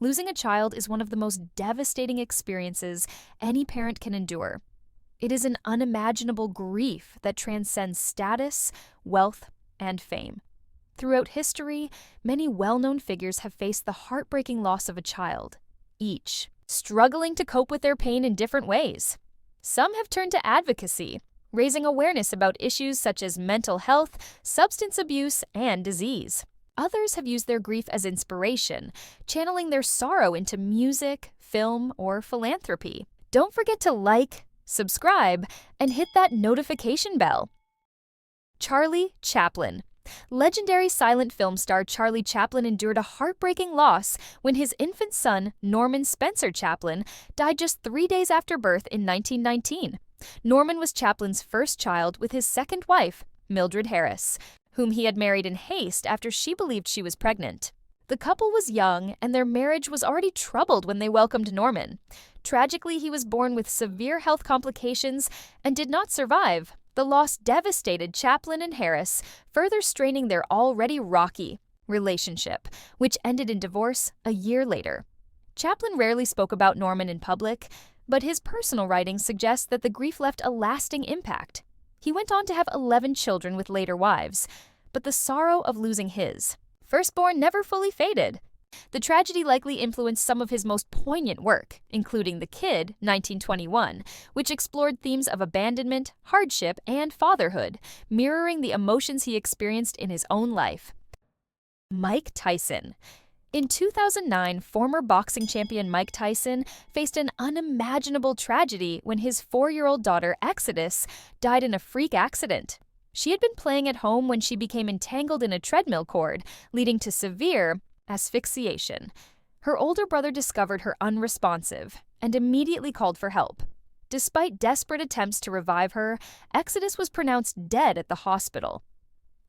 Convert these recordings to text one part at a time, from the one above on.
Losing a child is one of the most devastating experiences any parent can endure. It is an unimaginable grief that transcends status, wealth, and fame. Throughout history, many well-known figures have faced the heartbreaking loss of a child, each struggling to cope with their pain in different ways. Some have turned to advocacy, raising awareness about issues such as mental health, substance abuse, and disease. Others have used their grief as inspiration, channeling their sorrow into music, film, or philanthropy. Don't forget to like, subscribe, and hit that notification bell. Charlie Chaplin. Legendary silent film star Charlie Chaplin endured a heartbreaking loss when his infant son, Norman Spencer Chaplin, died just 3 days after birth in 1919. Norman was Chaplin's first child with his second wife, Mildred Harris, whom he had married in haste after she believed she was pregnant. The couple was young, and their marriage was already troubled when they welcomed Norman. Tragically, he was born with severe health complications and did not survive. The loss devastated Chaplin and Harris, further straining their already rocky relationship, which ended in divorce a year later. Chaplin rarely spoke about Norman in public, but his personal writings suggest that the grief left a lasting impact. He went on to have 11 children with later wives, but the sorrow of losing his firstborn never fully faded. The tragedy likely influenced some of his most poignant work, including The Kid, 1921, which explored themes of abandonment, hardship, and fatherhood, mirroring the emotions he experienced in his own life. Mike Tyson. In 2009, former boxing champion Mike Tyson faced an unimaginable tragedy when his 4-year-old daughter, Exodus, died in a freak accident. She had been playing at home when she became entangled in a treadmill cord, leading to severe asphyxiation. Her older brother discovered her unresponsive and immediately called for help. Despite desperate attempts to revive her, Exodus was pronounced dead at the hospital.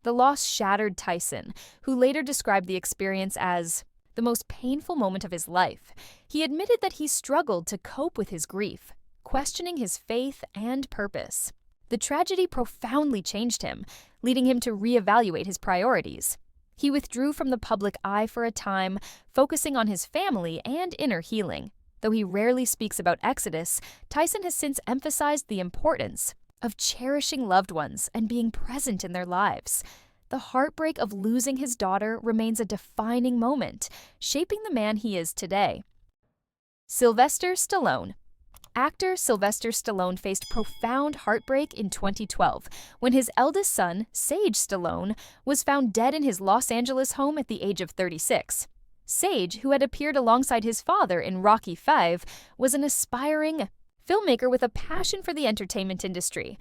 The loss shattered Tyson, who later described the experience as the most painful moment of his life. He admitted that he struggled to cope with his grief, questioning his faith and purpose. The tragedy profoundly changed him, leading him to reevaluate his priorities. He withdrew from the public eye for a time, focusing on his family and inner healing. Though he rarely speaks about Exodus, Tyson has since emphasized the importance of cherishing loved ones and being present in their lives. The heartbreak of losing his daughter remains a defining moment, shaping the man he is today. Silvester Stallone. Actor Silvester Stallone faced profound heartbreak in 2012 when his eldest son, Sage Stallone, was found dead in his Los Angeles home at the age of 36. Sage, who had appeared alongside his father in Rocky V, was an aspiring filmmaker with a passion for the entertainment industry.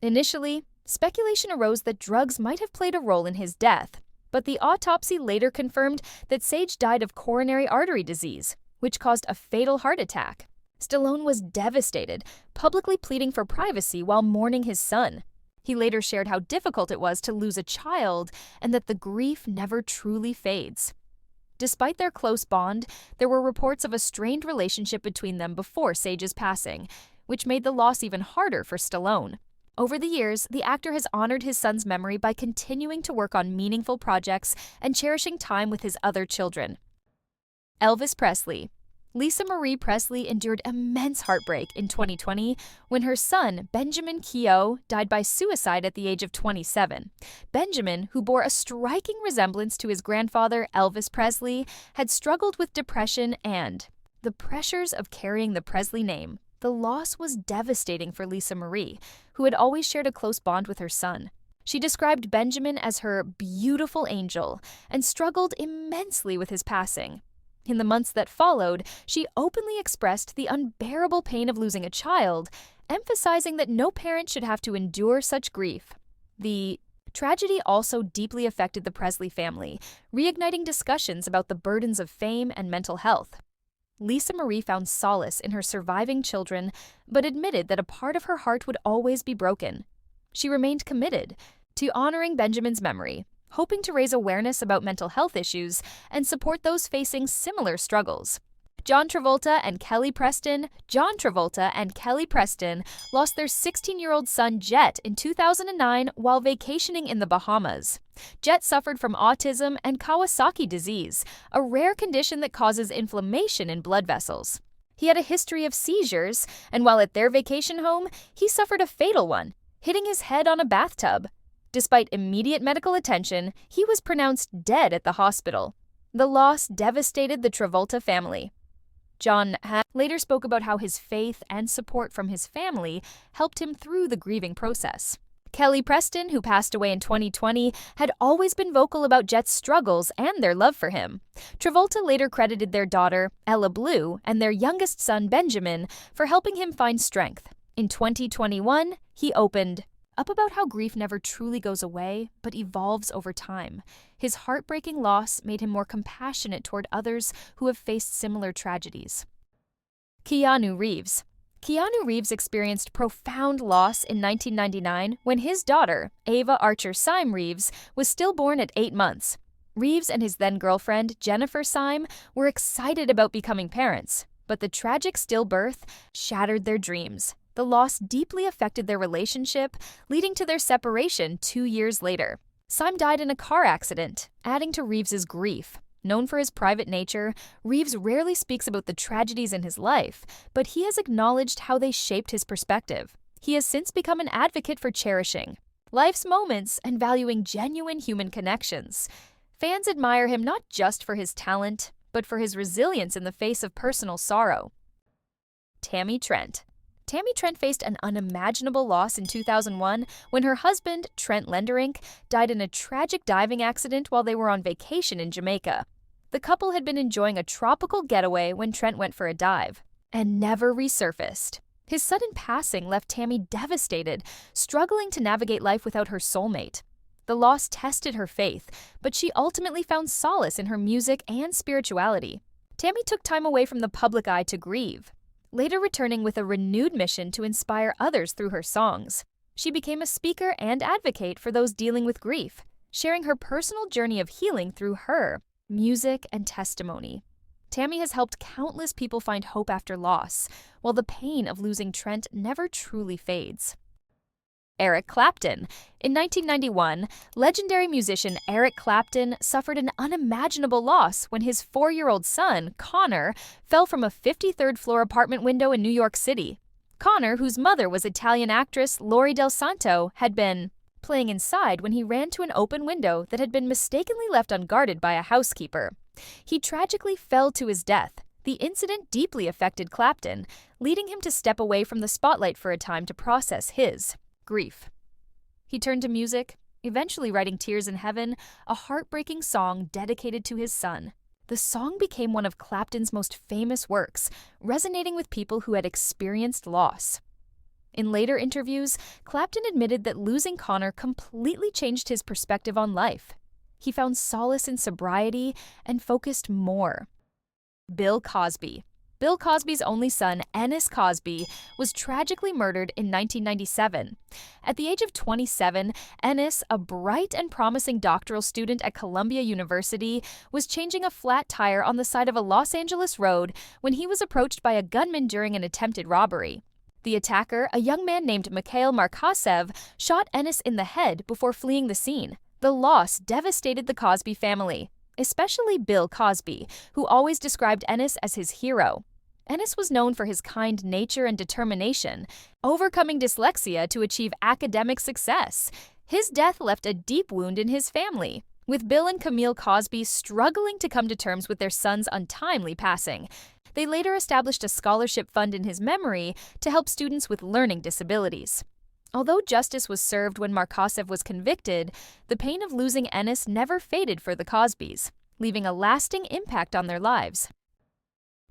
Initially, speculation arose that drugs might have played a role in his death, but the autopsy later confirmed that Sage died of coronary artery disease, which caused a fatal heart attack. Stallone was devastated, publicly pleading for privacy while mourning his son. He later shared how difficult it was to lose a child and that the grief never truly fades. Despite their close bond, there were reports of a strained relationship between them before Sage's passing, which made the loss even harder for Stallone. Over the years, the actor has honored his son's memory by continuing to work on meaningful projects and cherishing time with his other children. Elvis Presley. Lisa Marie Presley endured immense heartbreak in 2020 when her son, Benjamin Keough, died by suicide at the age of 27. Benjamin, who bore a striking resemblance to his grandfather, Elvis Presley, had struggled with depression and the pressures of carrying the Presley name. The loss was devastating for Lisa Marie, who had always shared a close bond with her son. She described Benjamin as her beautiful angel and struggled immensely with his passing. In the months that followed, she openly expressed the unbearable pain of losing a child, emphasizing that no parent should have to endure such grief. The tragedy also deeply affected the Presley family, reigniting discussions about the burdens of fame and mental health. Lisa Marie found solace in her surviving children, but admitted that a part of her heart would always be broken. She remained committed to honoring Benjamin's memory, hoping to raise awareness about mental health issues and support those facing similar struggles. John Travolta and Kelly Preston lost their 16-year-old son Jet in 2009 while vacationing in the Bahamas. Jet suffered from autism and Kawasaki disease, a rare condition that causes inflammation in blood vessels. He had a history of seizures, and while at their vacation home, he suffered a fatal one, hitting his head on a bathtub. Despite immediate medical attention, he was pronounced dead at the hospital. The loss devastated the Travolta family. John later spoke about how his faith and support from his family helped him through the grieving process. Kelly Preston, who passed away in 2020, had always been vocal about Jet's struggles and their love for him. Travolta later credited their daughter, Ella Blue, and their youngest son, Benjamin, for helping him find strength. In 2021, he opened up about how grief never truly goes away, but evolves over time. His heartbreaking loss made him more compassionate toward others who have faced similar tragedies. Keanu Reeves. Keanu Reeves experienced profound loss in 1999 when his daughter, Ava Archer Syme Reeves, was stillborn at 8 months. Reeves and his then-girlfriend, Jennifer Syme, were excited about becoming parents, but the tragic stillbirth shattered their dreams. The loss deeply affected their relationship, leading to their separation 2 years later. Syme died in a car accident, adding to Reeves's grief. Known for his private nature, Reeves rarely speaks about the tragedies in his life, but he has acknowledged how they shaped his perspective. He has since become an advocate for cherishing life's moments and valuing genuine human connections. Fans admire him not just for his talent, but for his resilience in the face of personal sorrow. Tammy Trent. Tammy Trent faced an unimaginable loss in 2001 when her husband, Trent Lenderink, died in a tragic diving accident while they were on vacation in Jamaica. The couple had been enjoying a tropical getaway when Trent went for a dive and never resurfaced. His sudden passing left Tammy devastated, struggling to navigate life without her soulmate. The loss tested her faith, but she ultimately found solace in her music and spirituality. Tammy took time away from the public eye to grieve, later returning with a renewed mission to inspire others through her songs. She became a speaker and advocate for those dealing with grief, sharing her personal journey of healing through her music and testimony. Tammy has helped countless people find hope after loss, while the pain of losing Trent never truly fades. Eric Clapton. In 1991, legendary musician Eric Clapton suffered an unimaginable loss when his 4-year-old son, Connor, fell from a 53rd floor apartment window in New York City. Connor, whose mother was Italian actress Laurie Del Santo, had been playing inside when he ran to an open window that had been mistakenly left unguarded by a housekeeper. He tragically fell to his death. The incident deeply affected Clapton, leading him to step away from the spotlight for a time to process his grief. He turned to music, eventually writing Tears in Heaven, a heartbreaking song dedicated to his son. The song became one of Clapton's most famous works, resonating with people who had experienced loss. In later interviews, Clapton admitted that losing Connor completely changed his perspective on life. He found solace in sobriety and focused more. Bill Cosby. Bill Cosby's only son, Ennis Cosby, was tragically murdered in 1997. At the age of 27, Ennis, a bright and promising doctoral student at Columbia University, was changing a flat tire on the side of a Los Angeles road when he was approached by a gunman during an attempted robbery. The attacker, a young man named Mikhail Markasev, shot Ennis in the head before fleeing the scene. The loss devastated the Cosby family, especially Bill Cosby, who always described Ennis as his hero. Ennis was known for his kind nature and determination, overcoming dyslexia to achieve academic success. His death left a deep wound in his family, with Bill and Camille Cosby struggling to come to terms with their son's untimely passing. They later established a scholarship fund in his memory to help students with learning disabilities. Although justice was served when Markasev was convicted, the pain of losing Ennis never faded for the Cosbys, leaving a lasting impact on their lives.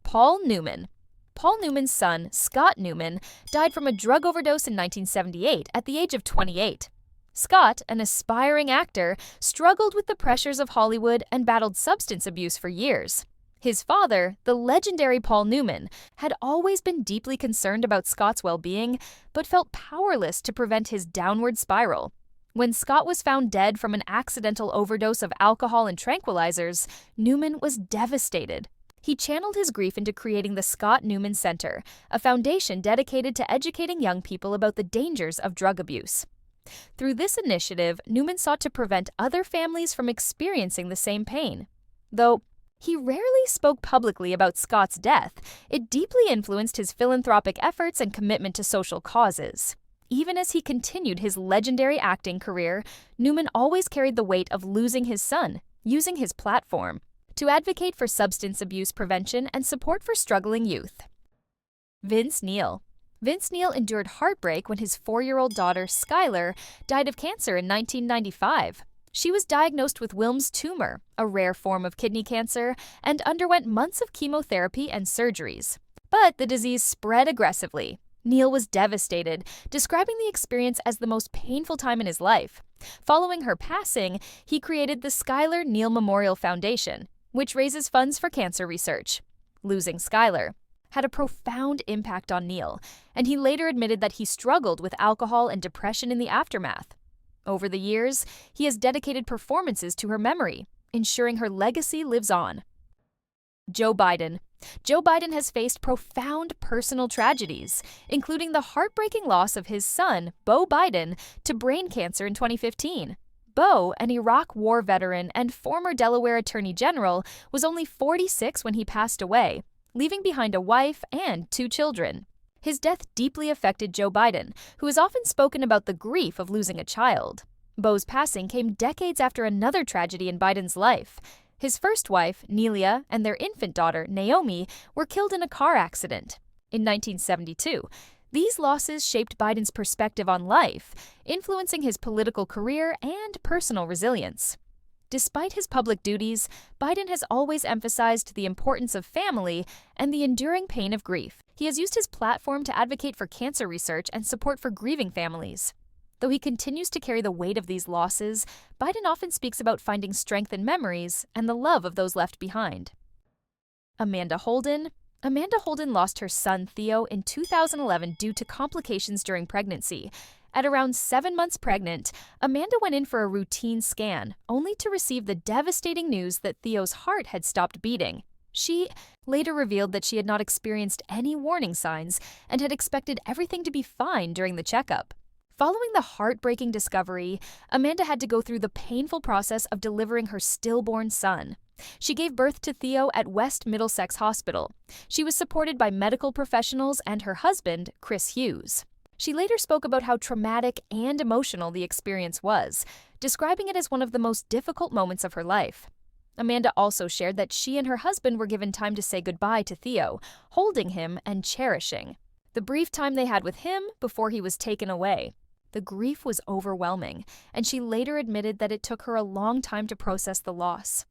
Paul Newman. Paul Newman's son, Scott Newman, died from a drug overdose in 1978 at the age of 28. Scott, an aspiring actor, struggled with the pressures of Hollywood and battled substance abuse for years. His father, the legendary Paul Newman, had always been deeply concerned about Scott's well-being, but felt powerless to prevent his downward spiral. When Scott was found dead from an accidental overdose of alcohol and tranquilizers, Newman was devastated. He channeled his grief into creating the Scott Newman Center, a foundation dedicated to educating young people about the dangers of drug abuse. Through this initiative, Newman sought to prevent other families from experiencing the same pain. Though he rarely spoke publicly about Scott's death, it deeply influenced his philanthropic efforts and commitment to social causes. Even as he continued his legendary acting career, Newman always carried the weight of losing his son, using his platform to advocate for substance abuse prevention and support for struggling youth. Vince Neil. Vince Neil endured heartbreak when his 4-year-old daughter, Skylar, died of cancer in 1995. She was diagnosed with Wilms tumor, a rare form of kidney cancer, and underwent months of chemotherapy and surgeries. But the disease spread aggressively. Neil was devastated, describing the experience as the most painful time in his life. Following her passing, he created the Skylar Neil Memorial Foundation, which raises funds for cancer research. Losing Skylar had a profound impact on Neil, and he later admitted that he struggled with alcohol and depression in the aftermath. Over the years, he has dedicated performances to her memory, ensuring her legacy lives on. Joe Biden. Joe Biden has faced profound personal tragedies, including the heartbreaking loss of his son, Beau Biden, to brain cancer in 2015. Beau, an Iraq War veteran and former Delaware Attorney General, was only 46 when he passed away, leaving behind a wife and 2 children. His death deeply affected Joe Biden, who has often spoken about the grief of losing a child. Beau's passing came decades after another tragedy in Biden's life. His first wife, Nelia, and their infant daughter, Naomi, were killed in a car accident. In 1972, these losses shaped Biden's perspective on life, influencing his political career and personal resilience. Despite his public duties, Biden has always emphasized the importance of family and the enduring pain of grief. He has used his platform to advocate for cancer research and support for grieving families. Though he continues to carry the weight of these losses, Biden often speaks about finding strength in memories and the love of those left behind. Amanda Holden. Amanda Holden lost her son Theo in 2011 due to complications during pregnancy. At around 7 months pregnant, Amanda went in for a routine scan, only to receive the devastating news that Theo's heart had stopped beating. She later revealed that she had not experienced any warning signs and had expected everything to be fine during the checkup. Following the heartbreaking discovery, Amanda had to go through the painful process of delivering her stillborn son. She gave birth to Theo at West Middlesex Hospital. She was supported by medical professionals and her husband, Chris Hughes. She later spoke about how traumatic and emotional the experience was, describing it as one of the most difficult moments of her life. Amanda also shared that she and her husband were given time to say goodbye to Theo, holding him and cherishing the brief time they had with him before he was taken away. The grief was overwhelming, and she later admitted that it took her a long time to process the loss.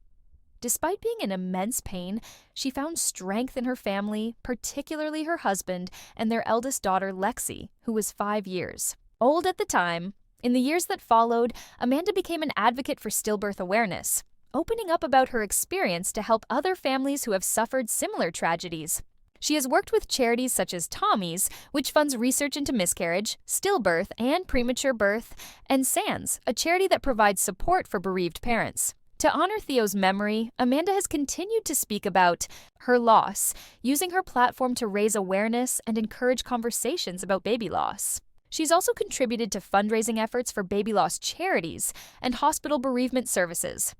Despite being in immense pain, she found strength in her family, particularly her husband and their eldest daughter, Lexi, who was 5 years old at the time. In the years that followed, Amanda became an advocate for stillbirth awareness, opening up about her experience to help other families who have suffered similar tragedies. She has worked with charities such as Tommy's, which funds research into miscarriage, stillbirth, and premature birth, and SANS, a charity that provides support for bereaved parents. To honor Theo's memory, Amanda has continued to speak about her loss, using her platform to raise awareness and encourage conversations about baby loss. She's also contributed to fundraising efforts for baby loss charities and hospital bereavement services.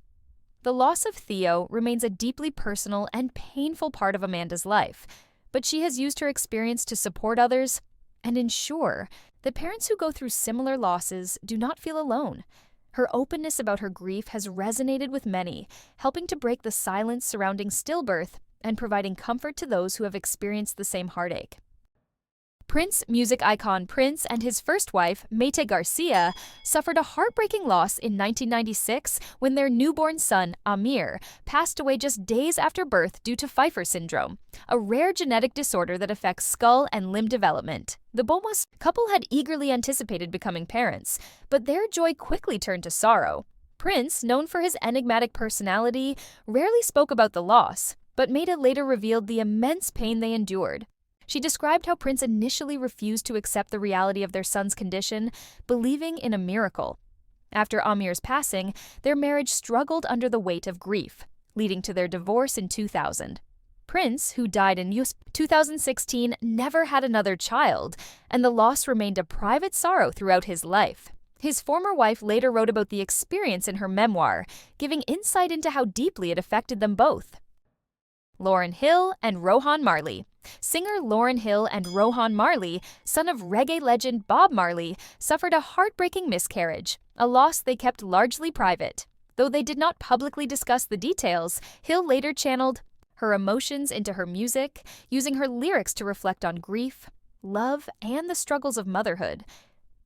The loss of Theo remains a deeply personal and painful part of Amanda's life, but she has used her experience to support others and ensure that parents who go through similar losses do not feel alone. Her openness about her grief has resonated with many, helping to break the silence surrounding stillbirth and providing comfort to those who have experienced the same heartache. Prince music icon Prince and his first wife, Mayte Garcia, suffered a heartbreaking loss in 1996 when their newborn son, Amir, passed away just days after birth due to Pfeiffer syndrome, a rare genetic disorder that affects skull and limb development. The Beaumois couple had eagerly anticipated becoming parents, but their joy quickly turned to sorrow. Prince, known for his enigmatic personality, rarely spoke about the loss, but Mayte later revealed the immense pain they endured. She described how Prince initially refused to accept the reality of their son's condition, believing in a miracle. After Amir's passing, their marriage struggled under the weight of grief, leading to their divorce in 2000. Prince, who died in 2016, never had another child, and the loss remained a private sorrow throughout his life. His former wife later wrote about the experience in her memoir, giving insight into how deeply it affected them both. Lauryn Hill and Rohan Marley. Singer Lauryn Hill and Rohan Marley, son of reggae legend Bob Marley, suffered a heartbreaking miscarriage, a loss they kept largely private. Though they did not publicly discuss the details, Hill later channeled her emotions into her music, using her lyrics to reflect on grief, love, and the struggles of motherhood.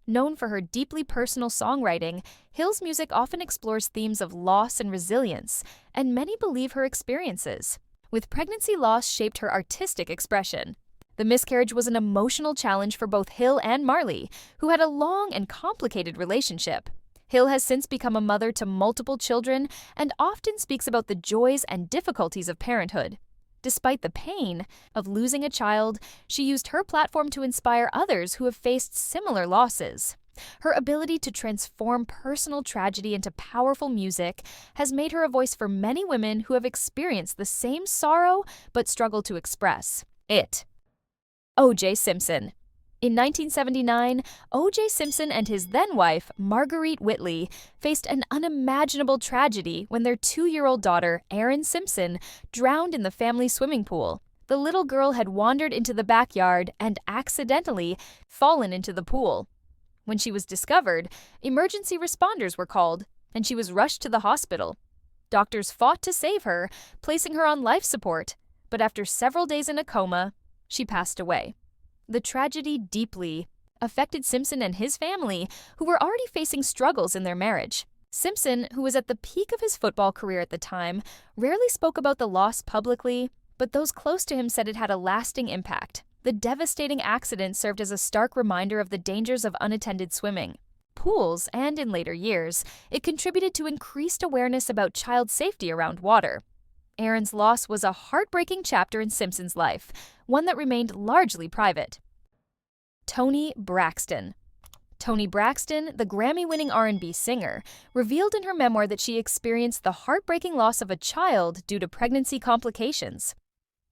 Known for her deeply personal songwriting, Hill's music often explores themes of loss and resilience, and many believe her experiences with pregnancy loss shaped her artistic expression. The miscarriage was an emotional challenge for both Hill and Marley, who had a long and complicated relationship. Hill has since become a mother to multiple children and often speaks about the joys and difficulties of parenthood. Despite the pain of losing a child, she used her platform to inspire others who have faced similar losses. Her ability to transform personal tragedy into powerful music has made her a voice for many women who have experienced the same sorrow but struggle to express it. O.J. Simpson. In 1979, O.J. Simpson and his then-wife, Marguerite Whitley, faced an unimaginable tragedy when their 2-year-old daughter, Erin Simpson, drowned in the family swimming pool. The little girl had wandered into the backyard and accidentally fallen into the pool. When she was discovered, emergency responders were called, and she was rushed to the hospital. Doctors fought to save her, placing her on life support, but after several days in a coma, she passed away. The tragedy deeply affected Simpson and his family, who were already facing struggles in their marriage. Simpson, who was at the peak of his football career at the time, rarely spoke about the loss publicly, but those close to him said it had a lasting impact. The devastating accident served as a stark reminder of the dangers of unattended swimming pools, and in later years, it contributed to increased awareness about child safety around water. Erin's loss was a heartbreaking chapter in Simpson's life, one that remained largely private. Toni Braxton. Toni Braxton, the Grammy-winning R&B singer, revealed in her memoir that she experienced the heartbreaking loss of a child due to pregnancy complications.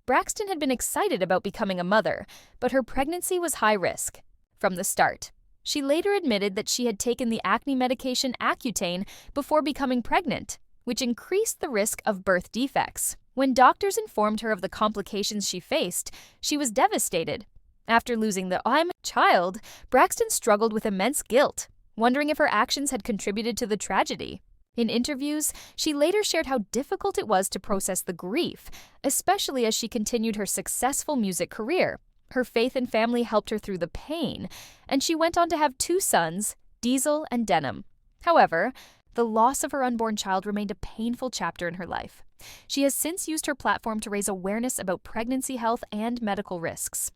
Braxton had been excited about becoming a mother, but her pregnancy was high risk from the start. She later admitted that she had taken the acne medication Accutane before becoming pregnant, which increased the risk of birth defects. When doctors informed her of the complications she faced, she was devastated. After losing the child, Braxton struggled with immense guilt, wondering if her actions had contributed to the tragedy. In interviews, she later shared how difficult it was to process the grief, especially as she continued her successful music career. Her faith and family helped her through the pain, and she went on to have 2 sons, Diesel and Denham. However, the loss of her unborn child remained a painful chapter in her life. She has since used her platform to raise awareness about pregnancy health and medical risks.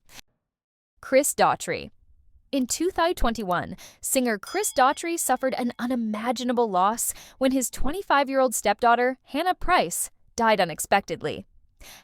Chris Daughtry. In 2021, singer Chris Daughtry suffered an unimaginable loss when his 25-year-old stepdaughter, Hannah Price, died unexpectedly.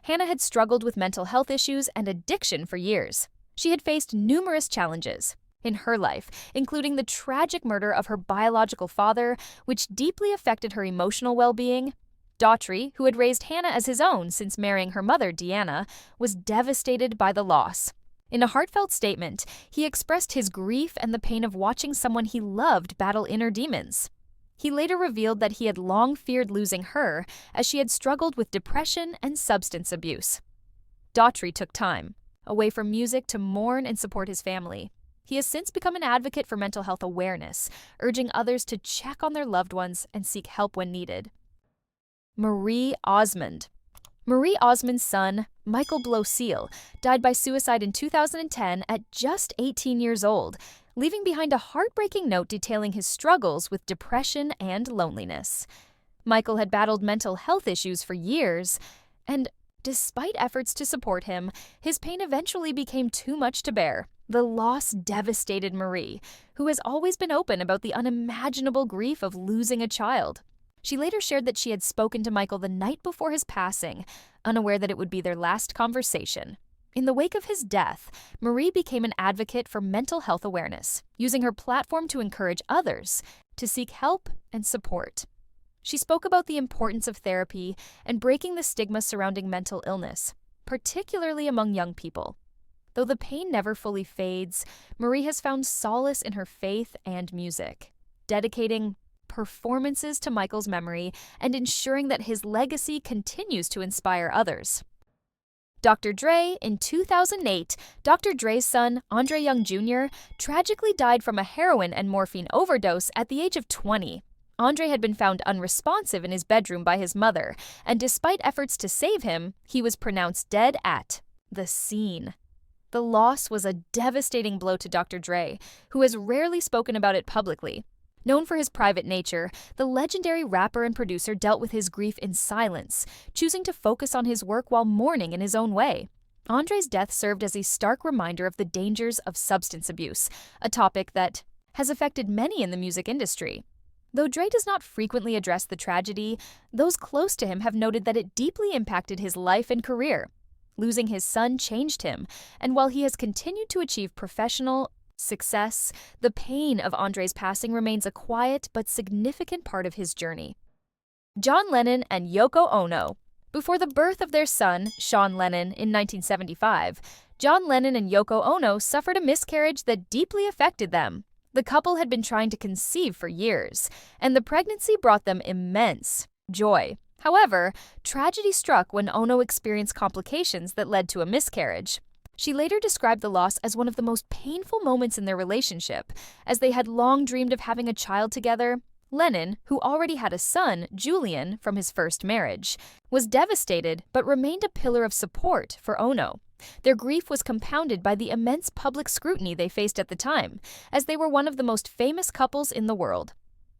Hannah had struggled with mental health issues and addiction for years. She had faced numerous challenges in her life, including the tragic murder of her biological father, which deeply affected her emotional well-being. Daughtry, who had raised Hannah as his own since marrying her mother, Deanna, was devastated by the loss. In a heartfelt statement, he expressed his grief and the pain of watching someone he loved battle inner demons. He later revealed that he had long feared losing her, as she had struggled with depression and substance abuse. Daughtry took time away from music to mourn and support his family. He has since become an advocate for mental health awareness, urging others to check on their loved ones and seek help when needed. Marie Osmond. Marie Osmond's son, Michael Blow-Seal, died by suicide in 2010 at just 18 years old, leaving behind a heartbreaking note detailing his struggles with depression and loneliness. Michael had battled mental health issues for years, and despite efforts to support him, his pain eventually became too much to bear. The loss devastated Marie, who has always been open about the unimaginable grief of losing a child. She later shared that she had spoken to Michael the night before his passing, unaware that it would be their last conversation. In the wake of his death, Marie became an advocate for mental health awareness, using her platform to encourage others to seek help and support. She spoke about the importance of therapy and breaking the stigma surrounding mental illness. particularly among young people. Though the pain never fully fades, Marie has found solace in her faith and music, dedicating performances to Michael's memory and ensuring that his legacy continues to inspire others. Dr. Dre, in 2008, Dr. Dre's son, Andre Young Jr., tragically died from a heroin and morphine overdose at the age of 20. Andre had been found unresponsive in his bedroom by his mother, and despite efforts to save him, he was pronounced dead at the scene. The loss was a devastating blow to Dr. Dre, who has rarely spoken about it publicly. Known for his private nature, the legendary rapper and producer dealt with his grief in silence, choosing to focus on his work while mourning in his own way. Andre's death served as a stark reminder of the dangers of substance abuse, a topic that has affected many in the music industry. Though Dre does not frequently address the tragedy, those close to him have noted that it deeply impacted his life and career. Losing his son changed him, and while he has continued to achieve professional success, the pain of Andre's passing remains a quiet but significant part of his journey. John Lennon and Yoko Ono. Before the birth of their son, Sean Lennon, in 1975, John Lennon and Yoko Ono suffered a miscarriage that deeply affected them. The couple had been trying to conceive for years, and the pregnancy brought them immense joy. However, tragedy struck when Ono experienced complications that led to a miscarriage. She later described the loss as one of the most painful moments in their relationship, as they had long dreamed of having a child together. Lennon, who already had a son, Julian, from his first marriage, was devastated but remained a pillar of support for Ono. Their grief was compounded by the immense public scrutiny they faced at the time, as they were one of the most famous couples in the world.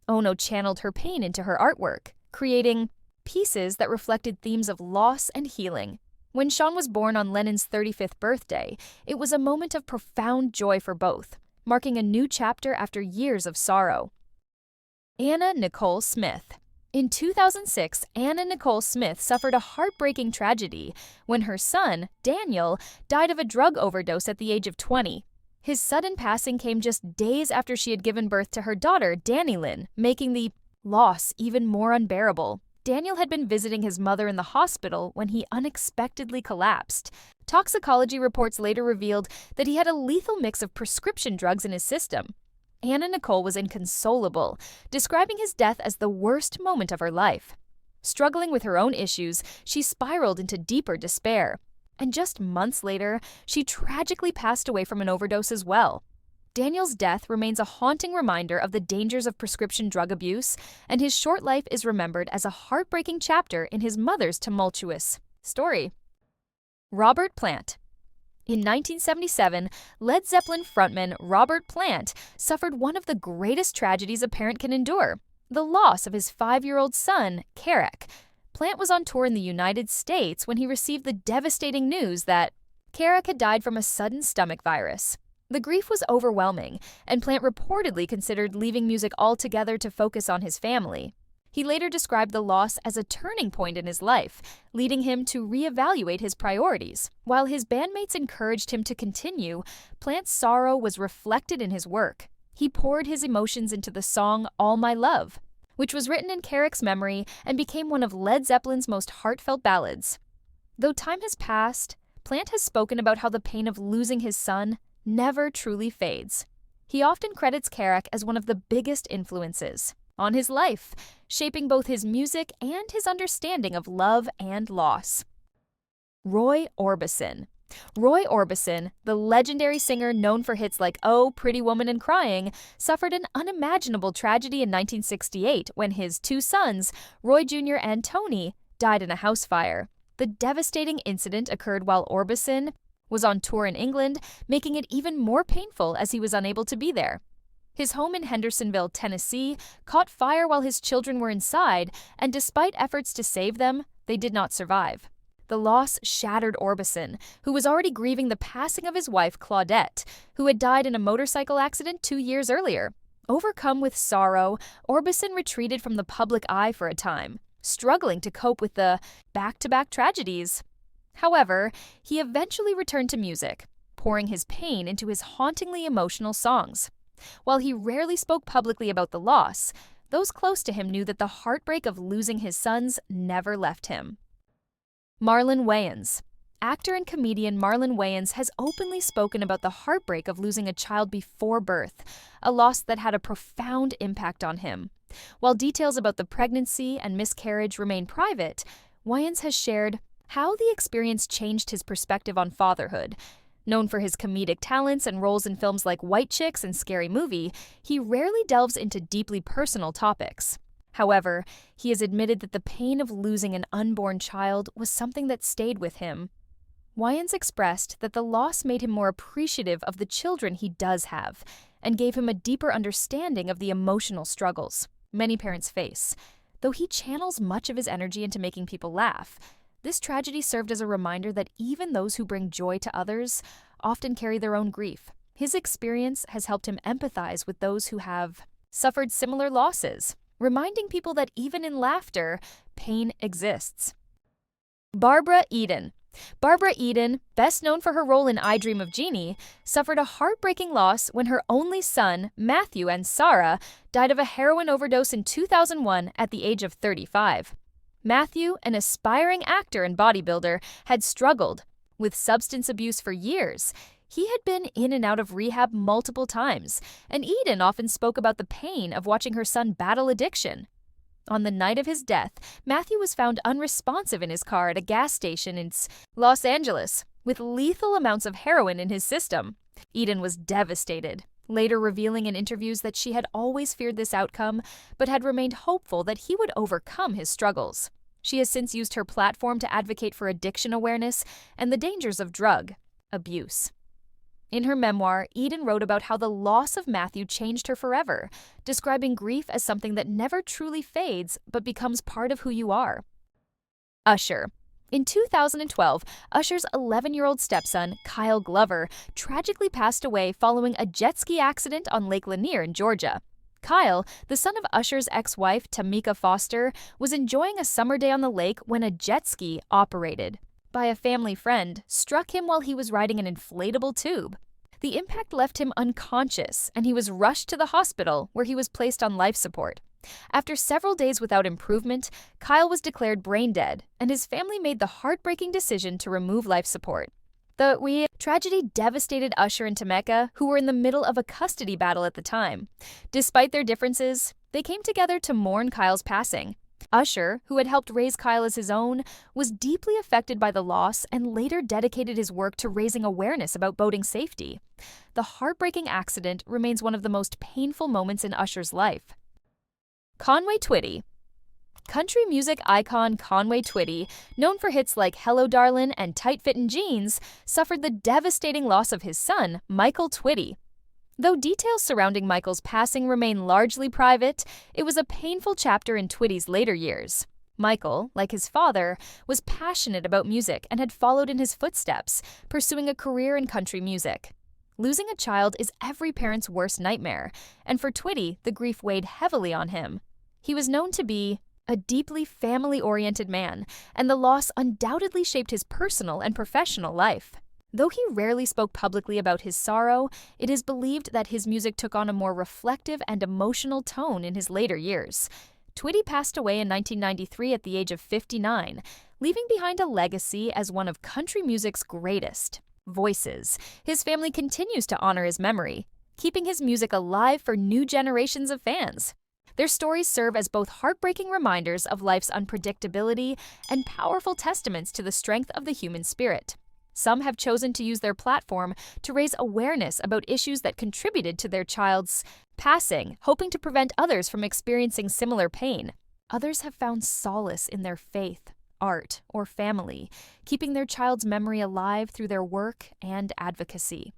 Ono channeled her pain into her artwork, creating pieces that reflected themes of loss and healing. When Sean was born on Lennon's 35th birthday, it was a moment of profound joy for both, marking a new chapter after years of sorrow. Anna Nicole Smith. In 2006, Anna Nicole Smith suffered a heartbreaking tragedy when her son, Daniel, died of a drug overdose at the age of 20. His sudden passing came just days after she had given birth to her daughter, Dannylyn, making the loss even more unbearable. Daniel had been visiting his mother in the hospital when he unexpectedly collapsed. Toxicology reports later revealed that he had a lethal mix of prescription drugs in his system. Anna Nicole was inconsolable, describing his death as the worst moment of her life. Struggling with her own issues, she spiraled into deeper despair. And just months later, she tragically passed away from an overdose as well. Daniel's death remains a haunting reminder of the dangers of prescription drug abuse, and his short life is remembered as a heartbreaking chapter in his mother's tumultuous story. Robert Plant. In 1977, Led Zeppelin frontman Robert Plant suffered one of the greatest tragedies a parent can endure, the loss of his 5-year-old son, Carrick. Plant was on tour in the United States when he received the devastating news that Carrick had died from a sudden stomach virus. The grief was overwhelming, and Plant reportedly considered leaving music altogether to focus on his family. He later described the loss as a turning point in his life, leading him to reevaluate his priorities. While his bandmates encouraged him to continue, Plant's sorrow was reflected in his work. He poured his emotions into the song All My Love, which was written in Carrick's memory and became one of Led Zeppelin's most heartfelt ballads. Though time has passed, Plant has spoken about how the pain of losing his son never truly fades. He often credits Carrick as one of the biggest influences on his life, shaping both his music and his understanding of love and loss. Roy Orbison. Roy Orbison, the legendary singer known for hits like Oh, Pretty Woman and Crying, suffered an unimaginable tragedy in 1968 when his 2 sons, Roy Jr. and Tony, died in a house fire. The devastating incident occurred while Orbison was on tour in England, making it even more painful as he was unable to be there. His home in Hendersonville, Tennessee, caught fire while his children were inside, and despite efforts to save them, they did not survive. The loss shattered Orbison, who was already grieving the passing of his wife, Claudette, who had died in a motorcycle accident 2 years earlier. Overcome with sorrow, Orbison retreated from the public eye for a time, struggling to cope with the back-to-back tragedies. However, he eventually returned to music, pouring his pain into his hauntingly emotional songs. While he rarely spoke publicly about the loss, those close to him knew that the heartbreak of losing his sons never left him. Marlon Wayans. Actor and comedian Marlon Wayans has openly spoken about the heartbreak of losing a child before birth, a loss that had a profound impact on him. While details about the pregnancy and miscarriage remain private, Wayans has shared how the experience changed his perspective on fatherhood. Known for his comedic talents and roles in films like White Chicks and Scary Movie, he rarely delves into deeply personal topics. However, he has admitted that the pain of losing an unborn child was something that stayed with him. Wayans expressed that the loss made him more appreciative of the children he does have, and gave him a deeper understanding of the emotional struggles many parents face. Though he channels much of his energy into making people laugh, this tragedy served as a reminder that even those who bring joy to others often carry their own grief. His experience has helped him empathize with those who have suffered similar losses, reminding people that even in laughter, pain exists. Barbara Eden. Barbara Eden, best known for her role in I Dream of Jeannie, suffered a heartbreaking loss when her only son, Matthew and Sarah, died of a heroin overdose in 2001 at the age of 35. Matthew, an aspiring actor and bodybuilder, had struggled with substance abuse for years. He had been in and out of rehab multiple times, and Eden often spoke about the pain of watching her son battle addiction. On the night of his death, Matthew was found unresponsive in his car at a gas station in Los Angeles, with lethal amounts of heroin in his system. Eden was devastated, later revealing in interviews that she had always feared this outcome, but had remained hopeful that he would overcome his struggles. She has since used her platform to advocate for addiction awareness and the dangers of drug abuse. In her memoir, Eden wrote about how the loss of Matthew changed her forever, describing grief as something that never truly fades but becomes part of who you are. Usher. In 2012, Usher's 11-year-old stepson, Kyle Glover, tragically passed away following a jet ski accident on Lake Lanier in Georgia. Kyle, the son of Usher's ex-wife, Tamika Foster, was enjoying a summer day on the lake when a jet ski, operated by a family friend, struck him while he was riding an inflatable tube. The impact left him unconscious, and he was rushed to the hospital, where he was placed on life support. After several days without improvement, Kyle was declared brain dead, and his family made the heartbreaking decision to remove life support. The tragedy devastated Usher and Tamika, who were in the middle of a custody battle at the time. Despite their differences, they came together to mourn Kyle's passing. Usher, who had helped raise Kyle as his own, was deeply affected by the loss and later dedicated his work to raising awareness about boating safety. The heartbreaking accident remains one of the most painful moments in Usher's life. Conway Twitty. Country music icon Conway Twitty, known for hits like Hello Darlin' and Tight Fittin' Jeans, suffered the devastating loss of his son, Michael Twitty. Though details surrounding Michael's passing remain largely private, it was a painful chapter in Twitty's later years. Michael, like his father, was passionate about music and had followed in his footsteps, pursuing a career in country music. Losing a child is every parent's worst nightmare, and for Twitty, the grief weighed heavily on him. He was known to be a deeply family-oriented man, and the loss undoubtedly shaped his personal and professional life. Though he rarely spoke publicly about his sorrow, it is believed that his music took on a more reflective and emotional tone in his later years. Twitty passed away in 1993 at the age of 59, leaving behind a legacy as one of country music's greatest voices. His family continues to honor his memory, keeping his music alive for new generations of fans. Their stories serve as both heartbreaking reminders of life's unpredictability and powerful testaments to the strength of the human spirit. Some have chosen to use their platform to raise awareness about issues that contributed to their child's passing, hoping to prevent others from experiencing similar pain. Others have found solace in their faith, art, or family, keeping their child's memory alive through their work and advocacy.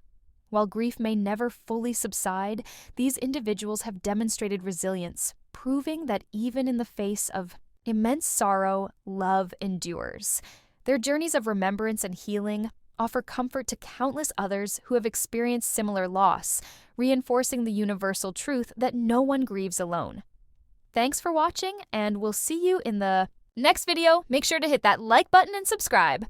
While grief may never fully subside, these individuals have demonstrated resilience, proving that even in the face of immense sorrow, love endures. Their journeys of remembrance and healing offer comfort to countless others who have experienced similar loss, reinforcing the universal truth that no one grieves alone. Thanks for watching, and we'll see you in the next video. Make sure to hit that like button and subscribe.